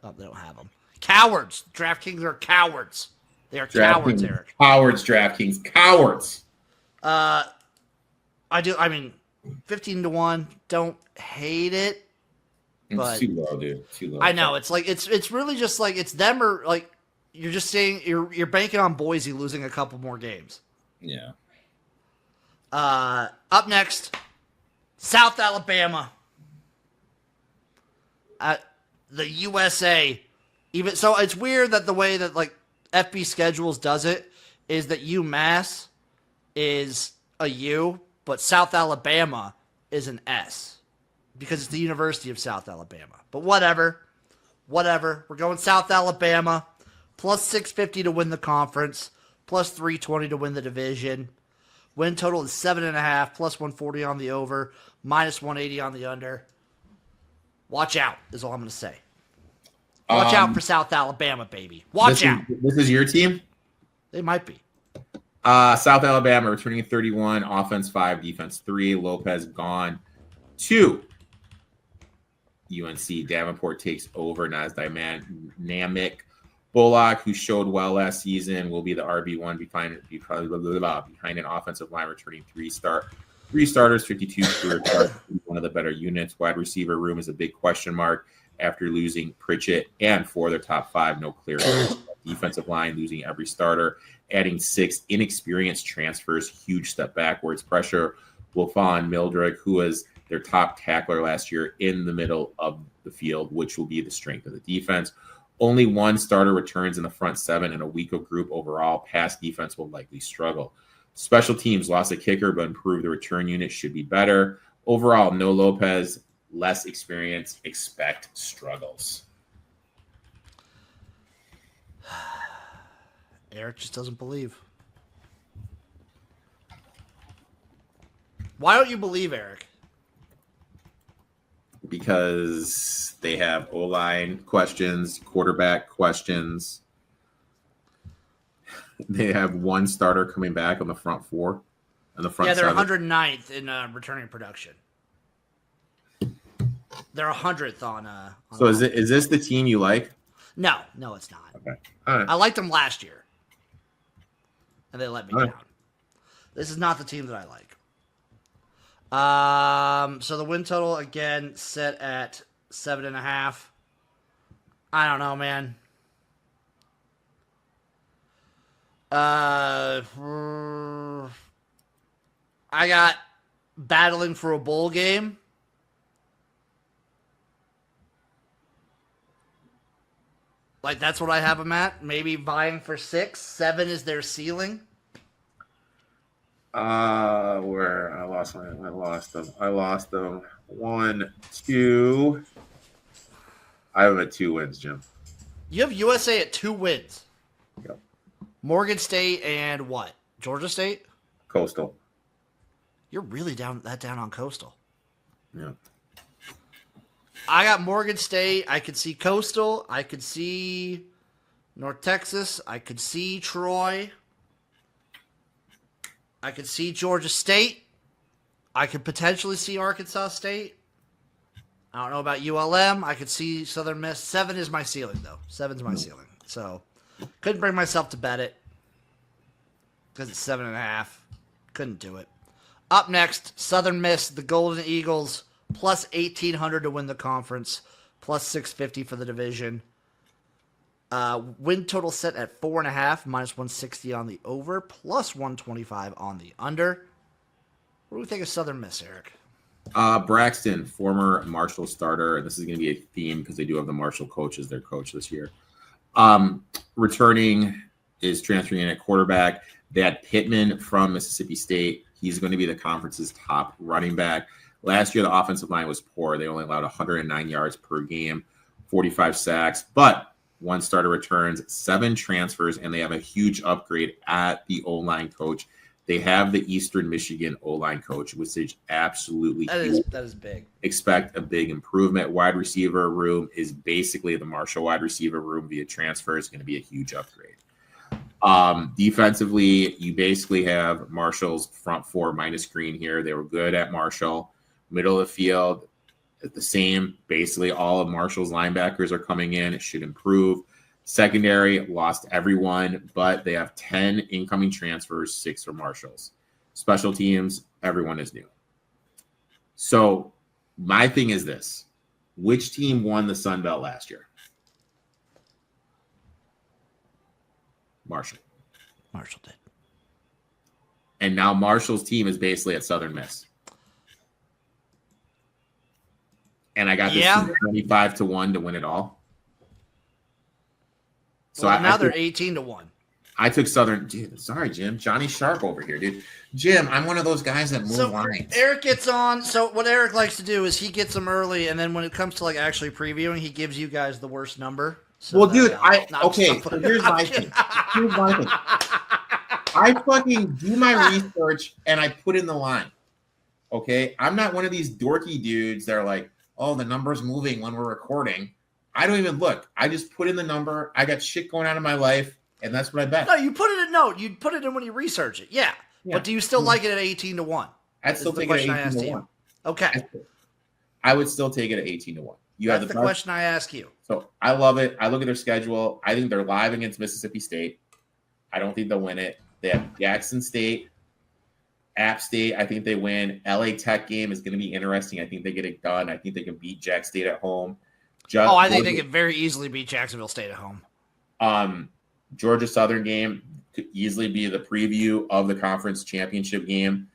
Oh, they don't have them. Cowards. DraftKings are cowards. They are cowards, Eric. Cowards, DraftKings. Cowards. I mean, 15-1. Don't hate it. But it's too low, dude. Too low. I know. It's like it's really just like it's them or like you're just saying you're banking on Boise losing a couple more games. Yeah. Up next, South Alabama. The USA. Even so, it's weird that the way that like FB Schedules does it is that UMass is a U, but South Alabama is an S because it's the University of South Alabama. But whatever. We're going South Alabama. Plus 650 to win the conference. Plus 320 to win the division. Win total is 7.5. Plus 140 on the over. Minus 180 on the under. Watch out is all I'm going to say. Watch out for South Alabama, baby. Watch out. This is your team? They might be. South Alabama returning 31, offense 5, defense 3. Lopez gone 2. UNC Davenport takes over. Nas dynamic. Bullock, who showed well last season, will be the RB1 behind an offensive line returning 3 starters, 52 career starts, one of the better units. Wide receiver room is a big question mark after losing Pritchett and 4 of their top 5, no clear. Defensive line losing every starter, adding 6 inexperienced transfers, huge step backwards. Pressure will fall on Mildred, who was their top tackler last year in the middle of the field, which will be the strength of the defense. Only 1 starter returns in the front 7 and a weaker group overall. Pass defense will likely struggle. Special teams lost a kicker, but improved the return unit, should be better. Overall, no Lopez, less experience, expect struggles. Erik just doesn't believe. Why don't you believe, Erik? Because they have O-line questions, quarterback questions. They have one starter coming back on the front four. On the front Yeah, they're seven. 109th in returning production. They're 100th on. So is this the team you like? No, it's not. Okay. All right. I liked them last year, and they let me All right. down. This is not the team that I like. So the win total again set at 7.5. I don't know, man. I got battling for a bowl game. Like, that's what I have them at. Maybe vying for 6. 7 is their ceiling. Where I lost them. 1, 2. I have them at 2 wins, Jim. You have USA at 2 wins. Yep. Morgan State and what? Georgia State? Coastal. You're really down on Coastal. Yeah. I got Morgan State. I could see Coastal. I could see North Texas. I could see Troy. I could see Georgia State. I could potentially see Arkansas State. I don't know about ULM. I could see Southern Miss. 7 is my ceiling, though. 7's my ceiling. So, couldn't bring myself to bet it because it's 7.5. Couldn't do it. Up next, Southern Miss, the Golden Eagles, plus 1,800 to win the conference, plus 650 for the division. Win total set at 4.5, minus 160 on the over, plus 125 on the under. What do we think of Southern Miss, Erik? Braxton, former Marshall starter, and this is going to be a theme because they do have the Marshall coach as their coach this year. Returning is transferring in at quarterback. They had Pittman from Mississippi State. He's going to be the conference's top running back. Last year, the offensive line was poor. They only allowed 109 yards per game, 45 sacks, but 1 starter returns, 7 transfers, and they have a huge upgrade at the O-line coach. They have the Eastern Michigan O-line coach, which is absolutely huge. That is big. Expect a big improvement. Wide receiver room is basically the Marshall wide receiver room via transfer. It's going to be a huge upgrade. Defensively, you basically have Marshall's front 4 minus Green here. They were good at Marshall. Middle of the field, the same. Basically, all of Marshall's linebackers are coming in. It should improve. Secondary, lost everyone, but they have 10 incoming transfers, 6 for Marshall's. Special teams, everyone is new. So my thing is this. Which team won the Sun Belt last year? Marshall. Marshall did. And now Marshall's team is basically at Southern Miss. And I got this 25-1 to win it all. So well, now they're 18-1. I took Southern. Dude, sorry, Jim. Johnny Sharp over here, dude. Jim, I'm one of those guys that move lines. Erik gets on. So what Erik likes to do is he gets them early, and then when it comes to like actually previewing, he gives you guys the worst number. So well, dude, so here's my thing. I fucking do my research and I put in the line. Okay, I'm not one of these dorky dudes that are like, oh, the number's moving when we're recording. I don't even look. I just put in the number. I got shit going on in my life, and that's what I bet. No, you put it in. No, you put it in when you research it. Yeah. But do you still like it at 18-1? I'd still take it at 18-1. Okay. I would still take it at 18-1. That's the question I ask you. So I love it. I look at their schedule. I think they're live against Mississippi State. I don't think they'll win it. They have Jackson State, App State. I think they win. LA Tech game is going to be interesting. I think they get it done. I think they can beat Jack State at home. I think they could very easily beat Jacksonville State at home. Georgia Southern game could easily be the preview of the conference championship game.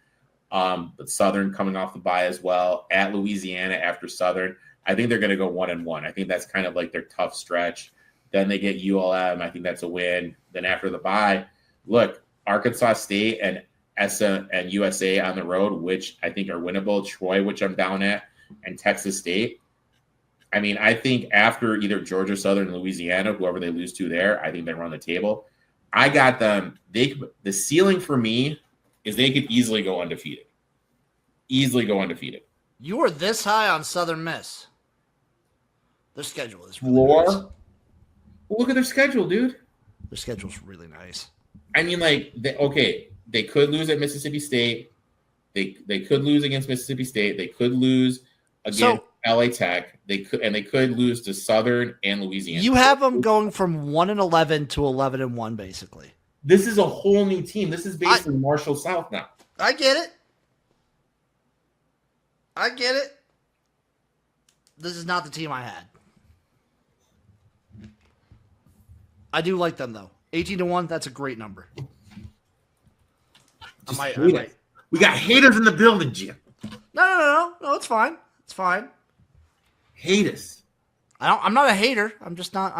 But Southern coming off the bye as well at Louisiana after Southern. I think they're going to go 1-1. I think that's kind of like their tough stretch. Then they get ULM. I think that's a win. Then after the bye, look, Arkansas State and SM and USA on the road, which I think are winnable. Troy, which I'm down at, and Texas State. I mean, I think after either Georgia Southern and Louisiana, whoever they lose to there, I think they run the table. I got them. The ceiling for me is they could easily go undefeated. Easily go undefeated. You are this high on Southern Miss. Their schedule is really Floor. nice. Well, look at their schedule, dude. Their schedule's really nice. I mean, like, they could lose at Mississippi State. They could lose against Mississippi State. They could lose against LA Tech. They could lose to Southern and Louisiana. You have them going from 1-11 to 11-1, basically. This is a whole new team. This is basically Marshall South now. I get it. This is not the team I had. I do like them though. 18-1, that's a great number. We got haters in the building, Jim. No, it's fine. It's fine. Hate us. I'm not a hater. I'm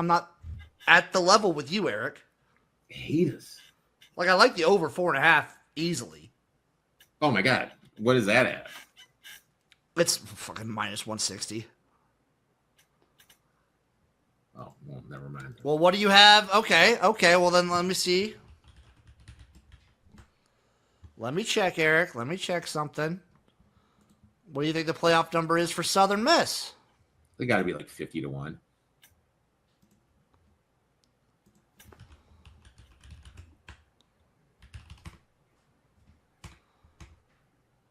not at the level with you, Erik. Hate us. Like, I like the over 4.5 easily. Oh my God. What is that at? It's fucking minus 160. Oh, well, never mind. Well, what do you have? Okay. Well, then let me see. Let me check, Erik. Let me check something. What do you think the playoff number is for Southern Miss? They got to be like 50-1.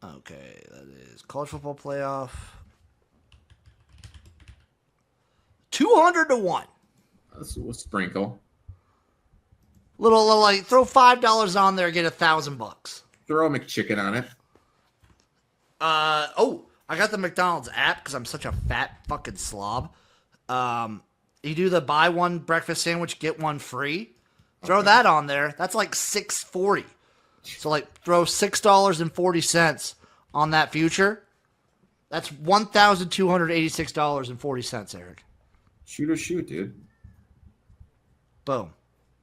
Okay, that is college football playoff. 200-1. We'll sprinkle. Little like throw $5 on there, get $1,000. Throw a McChicken on it. I got the McDonald's app because I'm such a fat fucking slob. You do the buy one breakfast sandwich, get one free. Throw that on there. That's like $6.40. So like throw $6.40 on that future. That's $1,286.40, Erik. Shoot, dude. Boom.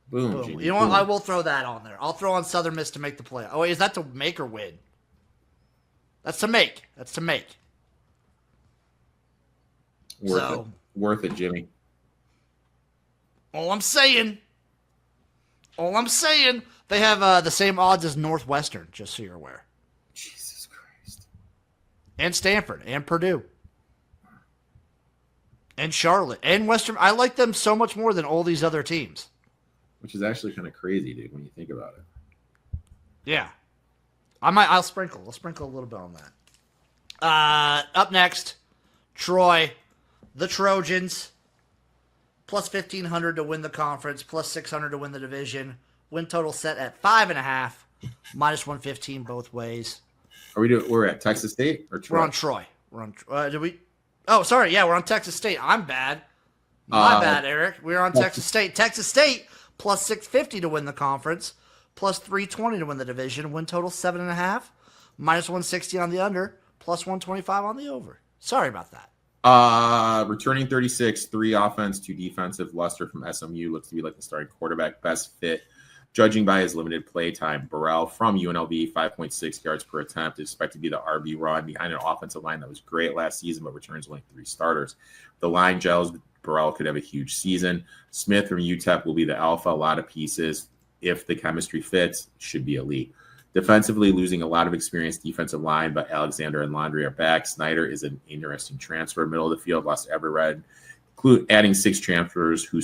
Boom. Jimmy, You know what? boom. I will throw that on there. I'll throw on Southern Miss to make the play. Oh, wait, is that to make or win? That's to make. Worth it, Jimmy. All I'm saying, they have the same odds as Northwestern, just so you're aware. Jesus Christ. And Stanford, and Purdue. And Charlotte, and Western. I like them so much more than all these other teams. Which is actually kind of crazy, dude, when you think about it. Yeah. I'll sprinkle. I'll sprinkle a little bit on that. Up next, Troy, the Trojans, plus 1,500 to win the conference, plus 600 to win the division. Win total set at 5.5, minus 115 both ways. We're at Texas State or Troy? We're on Troy. Oh, sorry. Yeah, we're on Texas State. I'm bad. My bad, Erik. We're on Texas State. Texas State plus 650 to win the conference, plus 320 to win the division. Win total 7.5, minus 160 on the under, plus 125 on the over. Sorry about that. Returning 36, 3 offense, 2 defensive. Luster from SMU looks to be like the starting quarterback. Best fit, judging by his limited play time. Burrell from UNLV, 5.6 yards per attempt. Expected to be the RB run behind an offensive line that was great last season, but returns only 3 starters. The line gels. Burrell could have a huge season. Smith from UTEP will be the alpha. A lot of pieces. If the chemistry fits, should be elite. Defensively, losing a lot of experienced defensive line, but Alexander and Laundry are back. Snyder is an interesting transfer. Middle of the field, lost Everred. Adding 6 transfers who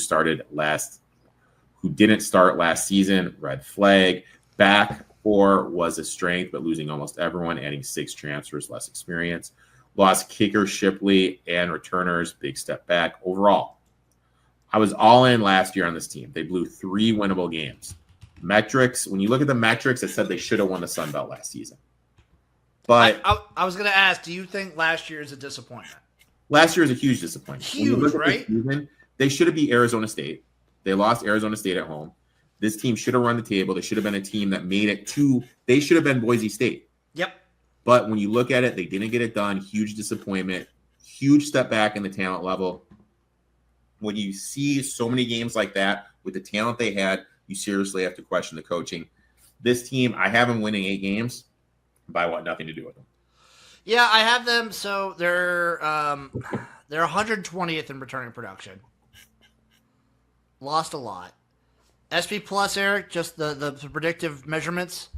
didn't start last season. Red flag. Back 4 was a strength, but losing almost everyone. Adding 6 transfers, less experience. Lost kicker Shipley and returners. Big step back. Overall, I was all in last year on this team. They blew 3 winnable games. Metrics, when you look at the metrics, it said they should have won the Sun Belt last season. But I was going to ask, do you think last year is a disappointment? Last year is a huge disappointment. Huge, right? Season, they should have beat Arizona State. They lost Arizona State at home. This team should have run the table. They should have been a team that made it to – they should have been Boise State. Yep. But when you look at it, they didn't get it done. Huge disappointment. Huge step back in the talent level. When you see so many games like that with the talent they had, you seriously have to question the coaching. This team, I have them winning 8 games, but I want nothing to do with them. Yeah, I have them. So they're 120th in returning production. Lost a lot. SP Plus, Eric, just the predictive measurements.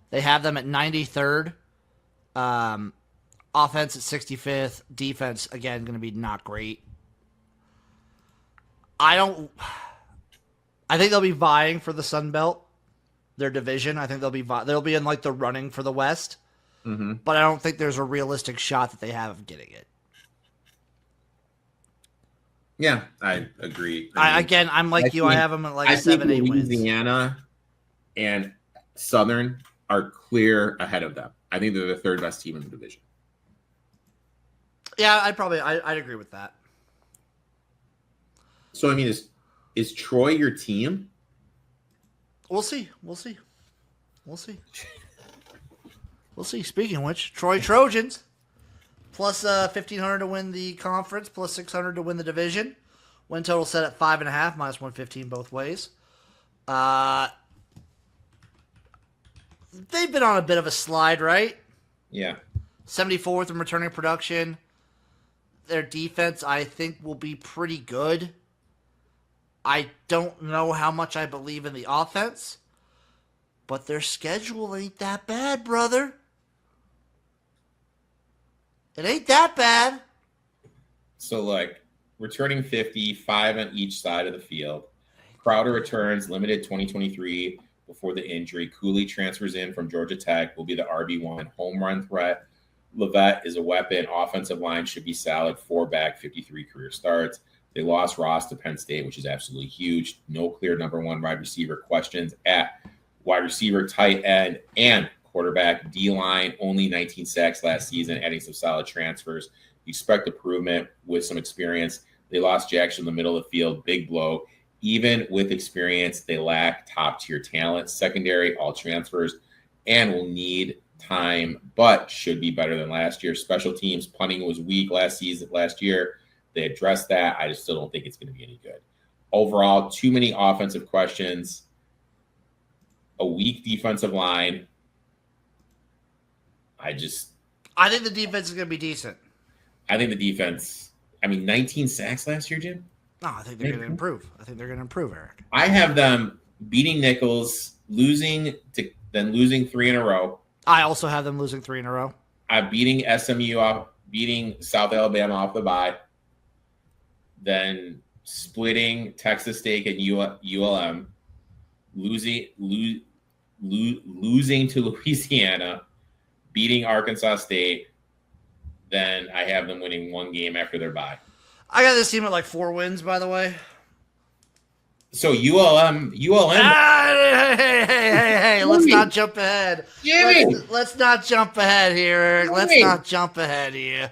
They have them at 93rd. Offense at 65th. Defense, again, going to be not great. I think they'll be vying for the Sun Belt, their division. I think they'll be in like the running for the West. Mm-hmm. But I don't think there's a realistic shot that they have of getting it. Yeah, I agree. I'm like you. I have them at like 7-8 wins. Louisiana and Southern are clear ahead of them. I think they're the 3rd best team in the division. Yeah, I'd agree with that. So I mean, is Troy your team? We'll see. Speaking of which, Troy Trojans plus 1,500 to win the conference, plus 600 to win the division. Win total set at 5.5, minus 115 both ways. They've been on a bit of a slide, right? Yeah. 74th in returning production. Their defense, I think, will be pretty good. I don't know how much I believe in the offense, but their schedule ain't that bad, brother. It ain't that bad. So, like, returning 50, 5 on each side of the field. Crowder returns, limited 2023 before the injury. Cooley transfers in from Georgia Tech, will be the RB1. Home run threat. Levette is a weapon. Offensive line should be solid. 4-back, 53 career starts. They lost Ross to Penn State, which is absolutely huge. No clear number 1 wide receiver. Questions at wide receiver, tight end, and quarterback. D-line, only 19 sacks last season, adding some solid transfers. You expect improvement with some experience. They lost Jackson in the middle of the field. Big blow. Even with experience, they lack top-tier talent. Secondary, all transfers, and will need time, but should be better than last year. Special teams, punting was weak last year. They addressed that. I just still don't think it's going to be any good. Overall, too many offensive questions, a weak defensive line. I think the defense is going to be decent. I think the defense, 19 sacks last year, Jim? No, I think they're going to improve. Eric. I have them beating Nichols, losing 3 in a row. I also have them losing 3 in a row. I'm beating SMU off, beating South Alabama off the bye, then splitting Texas State and ULM, losing to Louisiana, beating Arkansas State. Then I have them winning 1 game after their bye. I got this team at like 4 wins, by the way. So ULM. Hey! Let's not jump ahead. Let's not jump ahead here, Eric. Let's not jump ahead here.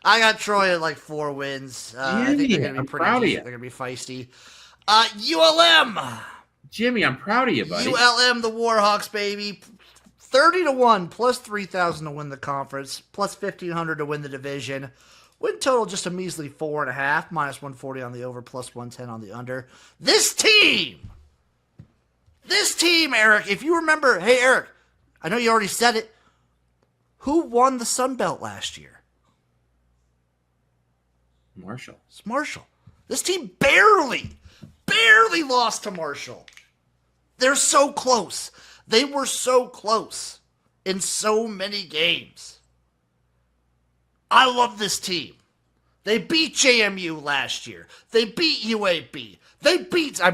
I got Troy at like 4 wins. I think they're going to be pretty decent. They're going to be feisty. ULM. Jimmy, I'm proud of you, buddy. ULM, the Warhawks, baby. 30-1, plus 3,000 to win the conference, plus 1,500 to win the division. Win total just a measly 4.5, minus 140 on the over, plus 110 on the under. This team, Eric, if you remember, hey, Eric, I know you already said it. Who won the Sun Belt last year? Marshall. It's Marshall. This team barely lost to Marshall. They're so close. They were so close in so many games. I love this team. They beat JMU last year. They beat UAB.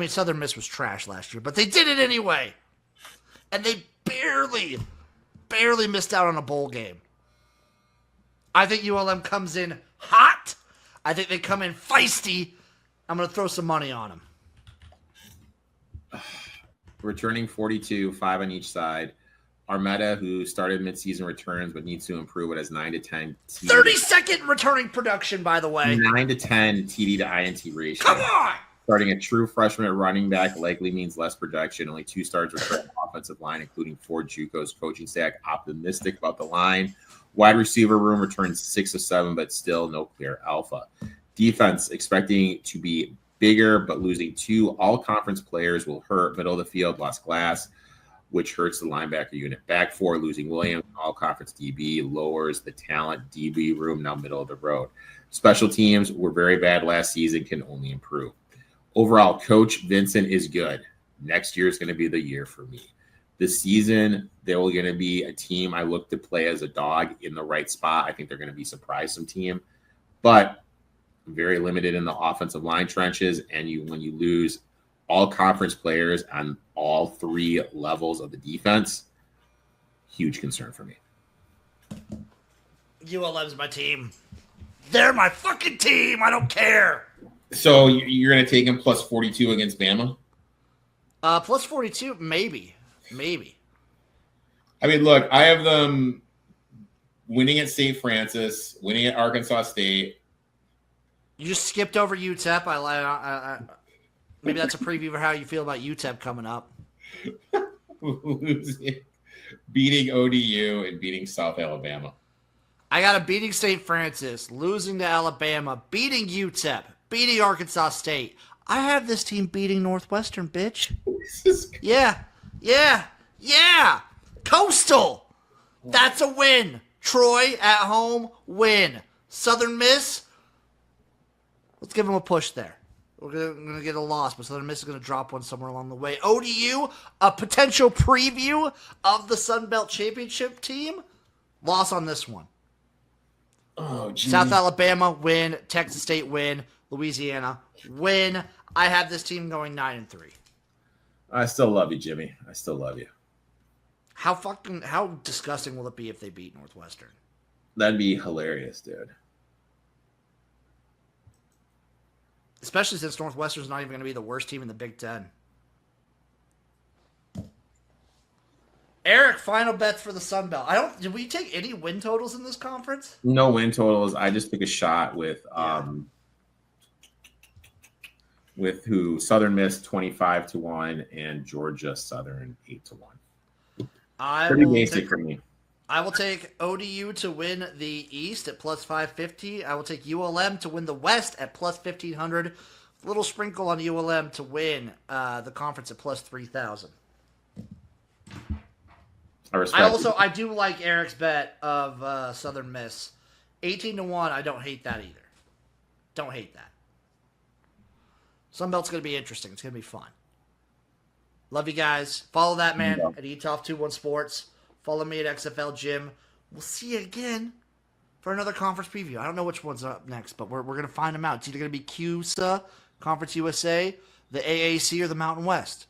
Southern Miss was trash last year, but they did it anyway. And they barely missed out on a bowl game. I think ULM comes in hot. I think they come in feisty. I'm going to throw some money on them. Returning 42, 5 on each side. Armetta, who started midseason returns but needs to improve, it has 9 to 10. 32nd returning production, by the way. 9 to 10 TD to INT ratio. Come on! Starting a true freshman at running back likely means less production. Only 2 stars return offensive line, including 4 JUCOs. Coaching staff optimistic about the line. Wide receiver room returns 6 of 7, but still no clear alpha. Defense expecting to be bigger, but losing 2 all-conference players will hurt. Middle of the field, lost Glass. which hurts the linebacker unit. Back four, losing Williams, all conference DB, lowers the talent DB room, now middle of the road. Special teams were very bad last season, can only improve. Overall, Coach Vincent is good. Next year is going to be the year for me. This season, they're going to be a team I look to play as a dog in the right spot. I think they're going to be surprised team, but very limited in the offensive line trenches. And when you lose all conference players on all three levels of the defense, huge concern for me. ULM's my team. They're my fucking team. I don't care. So you're going to take him plus 42 against Bama? Plus 42, maybe. I mean, look, I have them winning at St. Francis, winning at Arkansas State. You just skipped over UTEP. Maybe that's a preview for how you feel about UTEP coming up. Beating ODU and beating South Alabama. I got a beating St. Francis, losing to Alabama, beating UTEP, beating Arkansas State. I have this team beating Northwestern, bitch. Yeah. Coastal. That's a win. Troy at home, win. Southern Miss, let's give them a push there. We're going to get a loss, but Southern Miss is going to drop one somewhere along the way. ODU, a potential preview of the Sun Belt Championship team. Loss on this one. Oh, geez. South Alabama, win. Texas State, win. Louisiana, win. I have this team going 9-3. I still love you, Jimmy. I still love you. How disgusting will it be if they beat Northwestern? That'd be hilarious, dude. Especially since Northwestern's not even going to be the worst team in the Big Ten. Erik, final bets for the Sun Belt. Did we take any win totals in this conference? No win totals. I just took a shot with Southern Miss 25-1 and Georgia Southern 8-1. Pretty basic for me. I will take ODU to win the East at plus 550. I will take ULM to win the West at plus 1,500. Little sprinkle on ULM to win the conference at plus 3,000. I do like Eric's bet of Southern Miss. 18-1, I don't hate that either. Don't hate that. Sunbelt's going to be interesting. It's going to be fun. Love you guys. Follow that man at eToff21 Sports. Follow me at XFL Jim. We'll see you again for another conference preview. I don't know which one's up next, but we're going to find them out. It's either going to be CUSA, Conference USA, the AAC, or the Mountain West.